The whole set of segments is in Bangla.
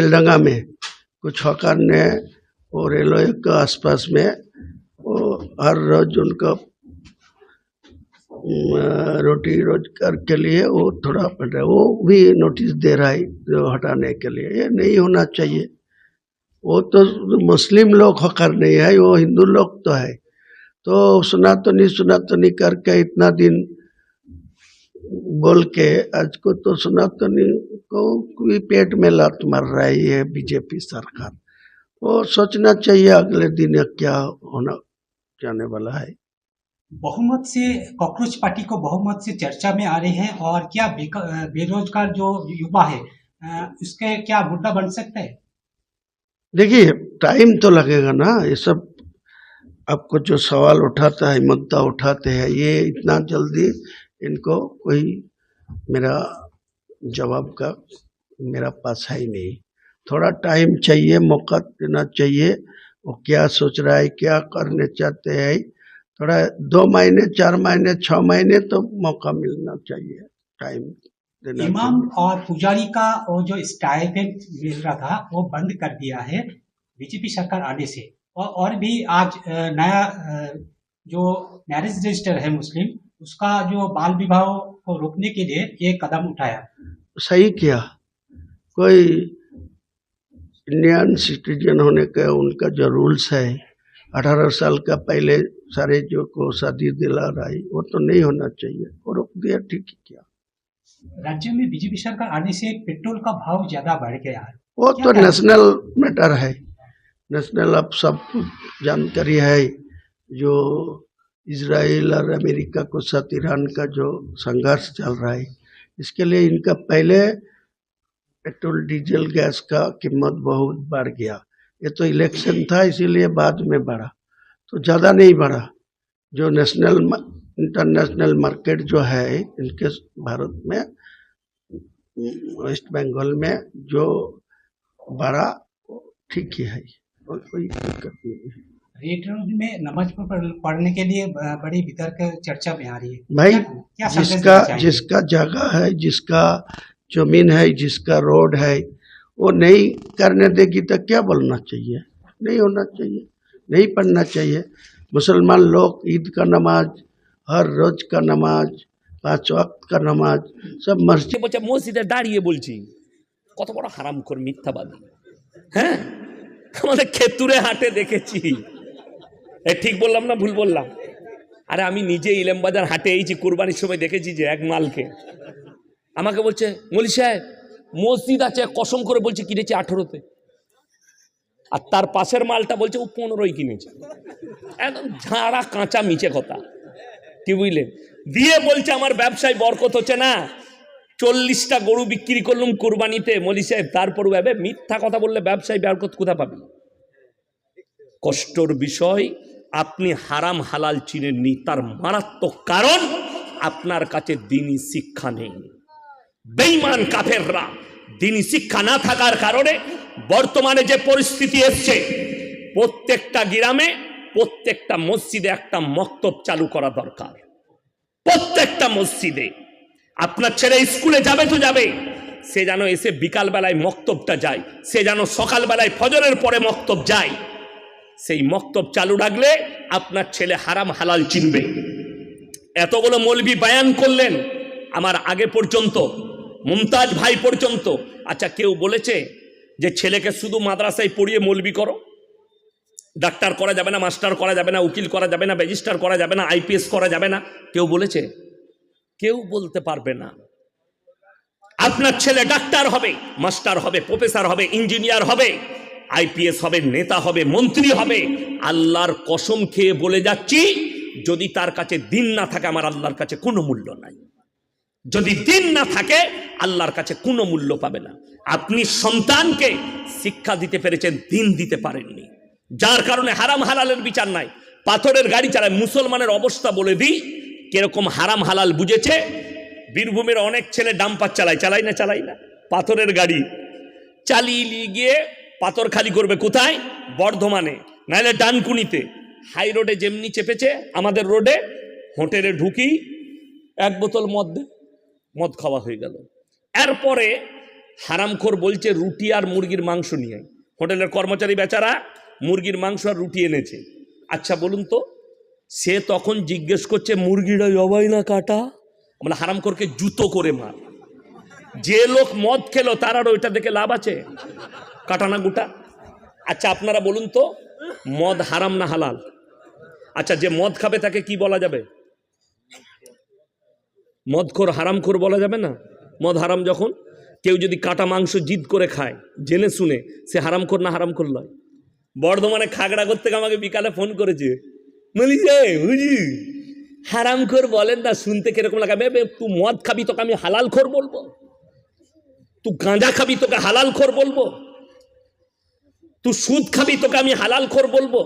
बेलडंगा में कुछ हकार ने और रेलवे के आसपास में वो हर रोज उनका रोटी रोजगार के लिए वो थोड़ा पड़ रहा है, वो भी नोटिस दे रहा है जो हटाने के लिए। ये नहीं होना चाहिए। वो तो मुस्लिम लोग हकार नहीं है, वो हिंदू लोग तो है। तो सुनातनी करके इतना दिन बोल के आज को तो सुनातनी को भी पेट में लात मार रहा है ये बीजेपी सरकार। वो सोचना चाहिए अगले दिन क्या होना जाने वाला है। बहुमत से कॉकरोच पार्टी को बहुमत से चर्चा में आ रहे हैं, और क्या बेरोजगार जो युवा है उसके क्या मुद्दा बन सकता है? देखिए टाइम तो लगेगा ना। ये सब आपको जो सवाल उठाता है, मुद्दा उठाते हैं, ये इतना जल्दी इनको कोई मेरा जवाब का मेरा पास है ही नहीं। थोड़ा टाइम चाहिए, मौका देना चाहिए। वो क्या सोच रहा है, क्या करने चाहते हैं, थोड़ा 2 महीने 4 महीने 6 महीने तो मौका मिलना चाहिए, टाइम देना इमाम चाहिए। और पुजारी का वो जो स्टाइपेंड मिल रहा था वो बंद कर दिया है बीजेपी सरकार आने से, और भी आज नया जो मैरिज रजिस्टर है मुस्लिम, उसका जो बाल विवाह को रोकने के लिए ये कदम उठाया। सही किया। कोई इंडियन सिटीजन होने का उनका जो रूल्स है, 18 साल का पहले सारे जो को शादी दिला रहा है, वो तो नहीं होना चाहिए, वो रोक दिया, ठीक ही किया। राज्य में बीजेपी सरकार आने से पेट्रोल का भाव ज्यादा बढ़ गया है। वो तो नेशनल मैटर है, नेशनल अब सब जानकारी है। जो इजराइल और अमेरिका को साथ ईरान का जो संघर्ष चल रहा है, इसके लिए इनका पहले पेट्रोल डीजल गैस का कीमत बहुत बढ़ गया। ये तो इलेक्शन था इसीलिए बाद में बढ़ा, तो ज़्यादा नहीं बढ़ा। जो नेशनल इंटरनेशनल मार्केट जो है इनके भारत में, वेस्ट बंगाल में जो बढ़ा ठीक ही है, और कोई दिक्कत नहीं है। रेड रोड में नमाज पढ़ने के लिए बड़ी वितर्क चर्चा में आ रही है भाई। क्या जिसका जगह है, जिसका जमीन है, जिसका रोड है, वो नहीं करने देगी तो क्या बोलना चाहिए? नहीं होना चाहिए, नहीं पढ़ना चाहिए। मुसलमान लोग ईद का नमाज, हर रोज का नमाज, 5 वक्त का नमाज सब মসজিদে দাঁড়িয়ে বলছি কত বড় হারামখোর মিথ্যাবাদী। হ্যাঁ, আমাদের খেতুরে হাটে দেখেছি। ঠিক বললাম না ভুল বললাম? আরে আমি নিজে ইলামবাজার হাটে এইছি, কুরবানির সময় দেখেছি যে এক মালকে আমাকে বলছে, মৌলী সাহেব মসজিদ আছে, কসম করে বলছে কিনেছি 18-তে, আর তার পাশের মালটা বলছে ও 15-ই কিনেছে। একদম ঝাড়া কাঁচা মিছে কথা, কি বুঝলেন? দিয়ে বলছে আমার ব্যবসায় বরকত হচ্ছে না, 40টা গরু বিক্রি করলাম কুরবানিতে। মৌলী সাহেব তারপরও ভাবে মিথ্যা কথা বললে ব্যবসায় বরকত কোথা পাবি? কষ্টর বিষয়, আপনি হারাম হালাল চিনেননি, তার মারাত্মক কারণ আপনার কাছে দ্বীনি শিক্ষা নেই। বেঈমান কাফেররা দ্বীনি শিক্ষা না থাকার কারণে বর্তমানে যে পরিস্থিতি এসছে, প্রত্যেকটা গ্রামে প্রত্যেকটা মসজিদে একটা মক্তব চালু করা দরকার। প্রত্যেকটা মসজিদে আপনার ছেলে স্কুলে যাবে তো যাবে, সে যেন এসে বিকাল বেলায় মক্তবটা যায়, সে যেন সকাল বেলায় ফজরের পরে মক্তব যায়। সেই মক্তব চালু রাখলে আপনার ছেলে হারাম হালাল চিনবে। এতগুলো মৌলবি বায়ান করলেন আমার আগে পর্যন্ত, মুমতাজ ভাই পর্যন্ত। আচ্ছা, কেউ বলেছে যে ছেলেকে শুধু মাদ্রাসায় পড়িয়ে মৌলবি করো, ডাক্তার করা যাবে না, মাস্টার করা যাবে না, উকিল করা যাবে না, রেজিস্ট্রার করা যাবে না, আইপিএস করা যাবে না? কেউ বলেছে? কেউ বলতে পারবে না। আপনার ছেলে ডাক্তার হবে, মাস্টার হবে, প্রফেসর হবে, ইঞ্জিনিয়ার হবে, আইপিএস হবে, নেতা হবে, মন্ত্রী হবে। আল্লাহর কসম খেয়ে বলে যাচ্ছি, যদি তার কাছে দিন না থাকে আমার আল্লাহর কাছে কোনো মূল্য নাই। যদি দিন না থাকে আল্লাহর কাছে কোনো মূল্য পাবে না। আপনি সন্তানকে শিক্ষা দিতে পেরেছেন, দিন দিতে পারেননি, যার কারণে হারাম হালালের বিচার নাই। পাথরের গাড়ি চালায়। মুসলমানের অবস্থা বলে দিই কিরকম হারাম হালাল বুঝেছে। বীরভূমের অনেক ছেলে ডাম্পার চালায় না, পাথরের গাড়ি চালিয়ে গিয়ে পাথর খালি করবে কোথায়? বর্ধমানে, নাহলে ডানকুনিতে। হাই রোডে যেমনি চেপেছে আমাদের রোডে, হোটেলে ঢুকি 1 বোতল মদ খাওয়া হয়ে গেল। এরপরে হারামখোর বলছে রুটি আর মুরগির মাংস নিয়ে। হোটেলের কর্মচারী বেচারা মুরগির মাংস আর রুটি এনেছে। আচ্ছা বলুন তো, সে তখন জিজ্ঞেস করছে মুরগিটা জবাই না কাটা? আমরা হারামখোরকে জুতো করে মার। যে লোক মদ খেলো তার আর ওইটা দেখে লাভ আছে? কাটা না গোটা? আচ্ছা আপনারা বলুন তো, মদ হারাম না হালাল? আচ্ছা যে মদ খাবে তাকে কি বলা যাবে? মদখোর হারামখোর বলা যাবে না? মদ হারাম যখন, কেউ যদি কাটা মাংস জিদ করে খায় জেনে শুনে, সে হারামখোর না হারামখোর নয়? বর্ধমানে খাগড়াগড় থেকে আমাকে বিকালে ফোন করেছে, বলি যে হুজুর হারামখোর বলেন না, শুনতে কিরকম লাগে। তুই মদ খাবি তোকে আমি হালাল খোর বলবো? তুই গাঁজা খাবি তোকে হালাল খোর বলবো? তুই সুদ খাবি তোকে আমি হালাল খোর বলবো?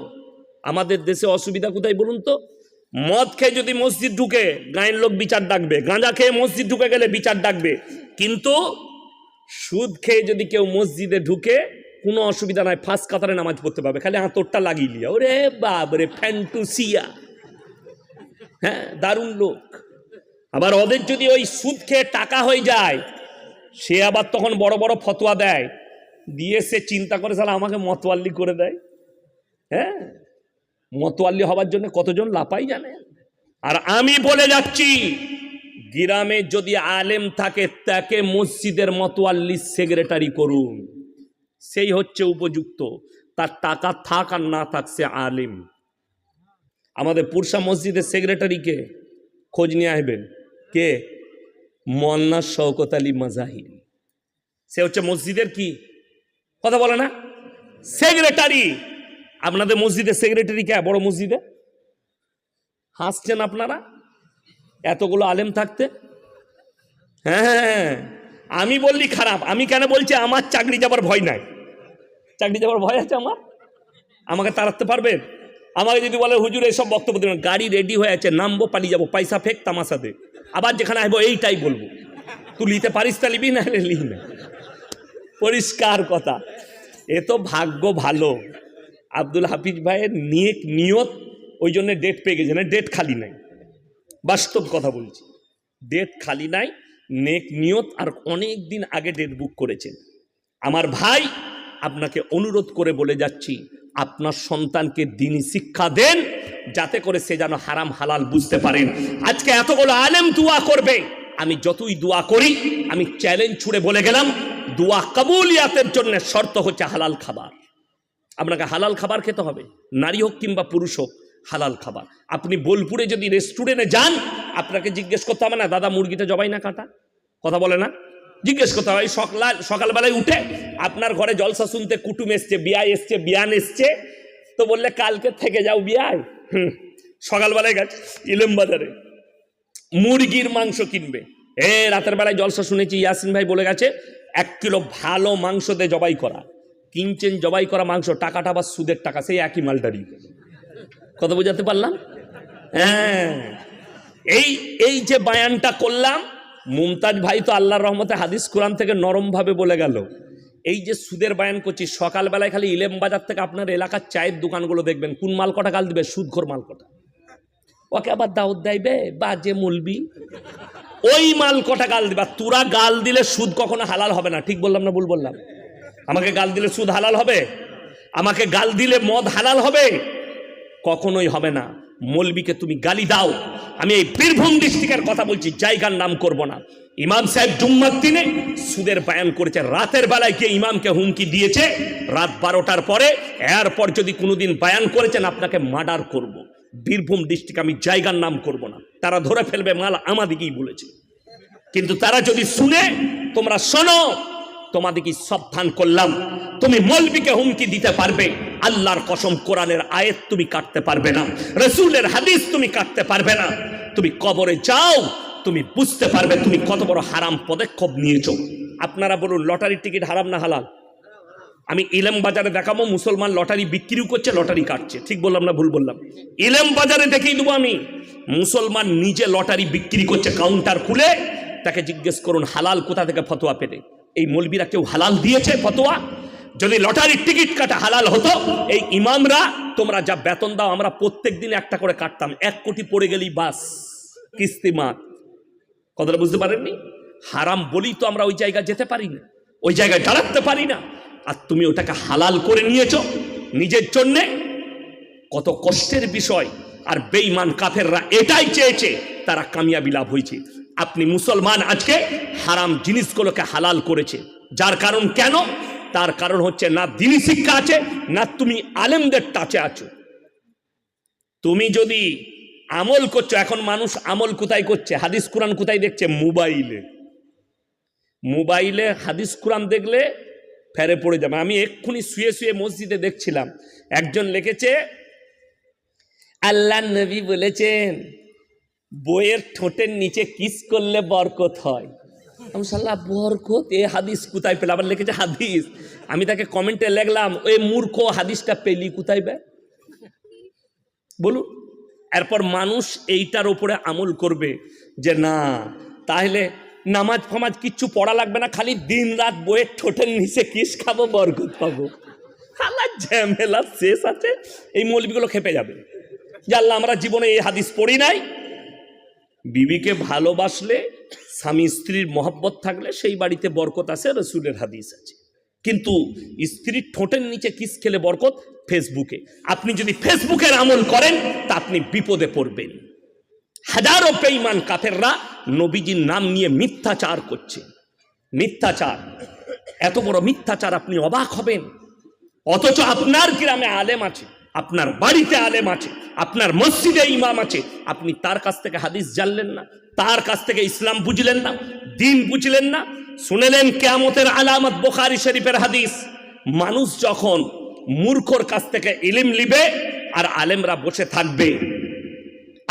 আমাদের দেশে অসুবিধা কোথায় বলুন তো? মদ খেয়ে যদি মসজিদ ঢুকে গায়ের লোক বিচার ডাকবে, গাঁজা খেয়ে মসজিদ ঢুকে গেলে বিচার ডাকবে, কিন্তু সুদ খেয়ে যদি কেউ মসজিদে ঢুকে কোনো অসুবিধা নাই, ফার্স্ট কাতারে নামাজ পড়তে পারবে, খালি হাতরটা লাগিয়ে লিয়া। ওরে বাবরে ফ্যান্টুসিয়া, হ্যাঁ দারুণ লোক। আবার ওদের যদি ওই সুদ খেয়ে টাকা হয়ে যায়, সে আবার তখন বড় বড় ফতোয়া দেয়, দিয়ে সে চিন্তা করে সালা আমাকে মতওয়াল্লি করে দেয়। হ্যাঁ, মতওয়াল্লি হবার জন্য কতজন লাপাই জানে। আর আমি বলে যাচ্ছি, গ্রামে যদি আলেম থাকে তাকে মসজিদের মতওয়াল্লি সেক্রেটারি করুন, সেই হচ্ছে উপযুক্ত। তার টাকা থাক আর না থাক, সে আলেম। আমাদের পুরসা মসজিদের সেক্রেটারিকে খোঁজ নিয়ে আসবেন, কে? মোল্লা শওকত আলী মাজাহিরি। সে হচ্ছে মসজিদের কি কথা বলে না, সেক্রেটারি। আপনাদের মসজিদের সেক্রেটারি কে? বড় মসজিদে হাসছেন আপনারা এতগুলো আলেম থাকতে। হ্যাঁ, আমি বললি খারাপ, আমি কেন বলছি? আমার চাকরি যাবার ভয় নাই। চাকরি যাবার ভয় আছে আমার? আমাকে তাড়াতে পারবেন? আমাকে যদি বলে হুজুর এসব বক্তব্য দেবেন, গাড়ি রেডি হয়ে আছে, নামবো, পালিয়ে যাবো, পয়সা ফেক তামাশা দে, আবার যেখানে আসবো এইটাই বলবো। তুই লিতে পারিস তা লিবি, না লি না, পরিষ্কার কথা। এ তো ভাগ্য ভালো, আব্দুল হাফিজ ভাইয়ের নিয়ত, ওই জন্য ডেট পেয়ে গেছে, না ডেট খালি নাই। বাস্তব কথা বলছি, ডেট খালি নাই, নেক নিয়ত, আর অনেক দিন আগে ডেট বুক করেছেন। আমার ভাই, আপনাকে অনুরোধ করে বলে যাচ্ছি, আপনার সন্তানকে দ্বীনি শিক্ষা দেন, যাতে করে সে যেন হারাম হালাল বুঝতে পারেন। আজকে এতগুলো আলেম দোয়া করবে, আমি যতই দোয়া করি, আমি চ্যালেঞ্জ ছুড়ে বলে গেলাম, দোয়া কবুলিয়াতের জন্য শর্ত হচ্ছে হালাল খাবার। আপনাকে হালাল খাবার খেতে হবে, নারী হোক কিংবা পুরুষ হোক, হালাল খাবার। আপনি বোলপুরে যদি রেস্টুরেন্টে যান, আপনাকে জিজ্ঞেস করতে হবে না দাদা মুরগিটা জবাই না কাটা? কথা বলে না? জিজ্ঞেস করতে হবে। সকালবেলায় উঠে আপনার ঘরে জলসা শুনতে কুটুম এসছে, বিয়ায় এসছে, বিয়ান এসছে, তো বললে কালকে থেকে যাও বিয়ায়। সকালবেলায় গেছে ইলেম বাজারে মুরগির মাংস কিনবে, রাতের বেলায় জলসা শুনেছি ইয়াসিন ভাই বলে গেছে 1 কিলো ভালো মাংস দিয়ে জবাই করা। কিনছেন জবাই করা মাংস, টাকাটা আবার সুদের টাকা, সেই একই মালটারি। কথা বোঝাতে পারলাম? হ্যাঁ, এই যে বায়ানটা করলাম, মুমতাজ ভাই তো আল্লাহর রহমতে হাদিস কোরআন থেকে নরম ভাবে বলে গেল। এই যে সুদের বায়ান করছি, সকালবেলায় খালি ইলেম বাজার থেকে আপনার এলাকার চায়ের দোকানগুলো দেখবেন, কোন মাল কটা গাল দিবে? সুদখোর মাল কটা। ওকে আবার দাওয়াত দেবে বা যে মুলবি, ওই মাল কটা গাল দিবা। তোরা গাল দিলে সুদ কখনো হালাল হবে না। ঠিক বললাম না ভুল বললাম? আমাকে গাল দিলে সুদ হালাল হবে? আমাকে গাল দিলে মদ হালাল হবে? কখনোই হবে না। মৌলবীকে তুমি গালি দাও, আমি এই বীরভূম ডিস্ট্রিক্টের কথা বলছি, জায়গার নাম করব না। ইমাম সাহেব জুম্মার দিনে সুদের বায়ান করেছে, রাতের বেলায় গিয়ে ইমামকে হুমকি দিয়েছে, রাত 12টার পরে এরপর যদি কোনোদিন বায়ান করেছেন আপনাকে মার্ডার করব। বীরভূম ডিস্ট্রিক্ট, আমি জায়গার নাম করব না, তারা ধরে ফেলবে, মাল আমাদিকেই বলেছে। কিন্তু তারা যদি শুনে, তোমরা শোনো, তোমাদেরকে সাবধান করলাম, তুমি মৌলবীকে হুমকি দিতে পারবে, আল্লাহর কসম কোরআনের আয়াত তুমি কাটতে পারবে না, রাসূলের হাদিস তুমি কাটতে পারবে না। তুমি কবরে যাও, তুমি বুঝতে পারবে তুমি কত বড় হারাম পদক্ষেপ নিয়েছো। আপনারা বলুন, লটারির টিকিট হারাম না হালাল? আমি ইলেম বাজারে দেখাবো, মুসলমান লটারি বিক্রিও করছে, লটারি কাটছে। ঠিক বললাম না ভুল বললাম? ইলেম বাজারে দেখিয়ে দেবো আমি, মুসলমান নিজে লটারি বিক্রি করছে, কাউন্টার খুলে। তাকে জিজ্ঞেস করুন হালাল কোথা থেকে ফতোয়া পেলে। এই মৌলবীরা কেউ হালাল দিয়েছে ফতোয়া? যদি লটারির টিকিট কাটা হালাল হতো, এই ইমামরা তোমরা যা বেতন দাও, আমরা প্রত্যেক দিন একটা করে কাটতাম, 1 কোটি পড়ে গেলেই বাস কিস্তি মাত। কথাটা বুঝতে পারেননি? হারাম বলি তো আমরা ওই জায়গা যেতে পারি না। ওই জায়গায় দাঁড়াতে পারি না, আর তুমি ওটাকে হালাল করে নিয়েছো নিজের জন্যে। কত কষ্টের বিষয়। আর বেঈমান কাফেররা এটাই চেয়েছে, তারা কামিয়াবি লাভ হয়েছে। আপনি মুসলমান আজকে হারাম জিনিসগুলোকে হালাল করেছে, যার কারণ কেন? তার কারণ হচ্ছে না দ্বীনি শিক্ষা আছে, না তুমি আলেমদের টাচে আছো। তুমি যদি আমল করছো, এখন মানুষ আমল কোথায় করছে? হাদিস কোরআন কোথায় দেখছে? মোবাইলে। মোবাইলে হাদিস কোরআন দেখলে ফেরে পড়ে যাবে। আমি এক্ষুনি শুয়ে শুয়ে মসজিদে দেখছিলাম, একজন লিখেছে আল্লাহ নবী বলেছেন বইয়ের ঠোঁটের নিচে কিস করলে বরকত হয়। আমি সাল্লাহ বরকত, এ হাদিস কোথায় পেলাম? আবার লিখেছে হাদিস। আমি তাকে কমেন্টে লিখলাম, ওই মূর্খ, হাদিসটা পেলি কোথায় বে বলুন? এরপর মানুষ এইটার উপরে আমল করবে যে না, তাহলে নামাজ ফামাজ কিচ্ছু পড়া লাগবে না, খালি দিন রাত বইয়ের ঠোঁটের নিচে কিস খাবো, বরকত পাবো। আল্লাহ ঝামেলা শেষ আছে। এই মৌলবিগুলো খেপে যাবে যে আল্লাহ আমরা জীবনে এই হাদিস পড়ি নাই। বিবিকে ভালোবাসলে, স্বামী স্ত্রীর মহব্বত থাকলে সেই বাড়িতে বরকত আছে, রসুলের হাদিস আছে। কিন্তু স্ত্রীর ঠোঁটের নিচে কিস খেলে বরকত ফেসবুকে। আপনি যদি ফেসবুকের আমল করেন তা আপনি বিপদে পড়বেন। হাজারো বেঈমান কাফেররা নবীজির নাম নিয়ে মিথ্যাচার করছে। মিথ্যাচার, এত বড় মিথ্যাচার, আপনি অবাক হবেন। অথচ আপনার গ্রামে আলেম আছে, আপনার বাড়িতে আলেম আছে, আপনার মসজিদে ইমাম আছে, আপনি তার কাছ থেকে হাদিস জানলেন না, তার কাছ থেকে ইসলাম বুঝলেন না, দিন বুঝলেন না। শুনেলেন কিয়ামতের আলামত বুখারী শরীফের হাদিস, মানুষ যখন মূর্খর কাছ থেকে ইলম লিবে আর আলেমরা বসে থাকবে,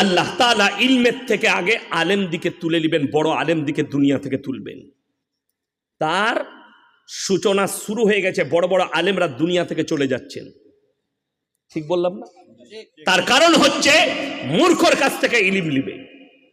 আল্লাহ তাআলা ইলমের থেকে আগে আলেম দিকে তুলে নেবেন, বড় আলেম দিকে দুনিয়া থেকে তুলবেন। তার সূচনা শুরু হয়ে গেছে, বড় বড় আলেমরা দুনিয়া থেকে চলে যাচ্ছেন। ঠিক বললাম না? তার কারণ হচ্ছে মূর্খর কাছ থেকে ইলম লিবে।